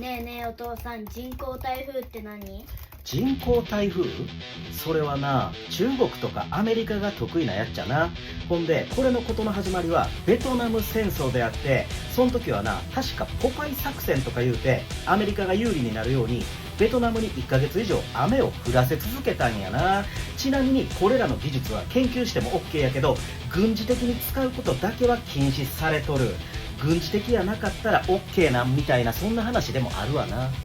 ねえねえお父さん、人工台風って何？人工台風？それはな、中国とかアメリカが得意なやっちゃな。ほんでこれのことの始まりはベトナム戦争であって、その時はな、確かポパイ作戦とか言うてアメリカが有利になるようにベトナムに1ヶ月以上雨を降らせ続けたんやな。ちなみにこれらの技術は研究しても OK やけど、軍事的に使うことだけは禁止されとる。軍事的やなかったら OK なんみたいな、そんな話でもあるわな。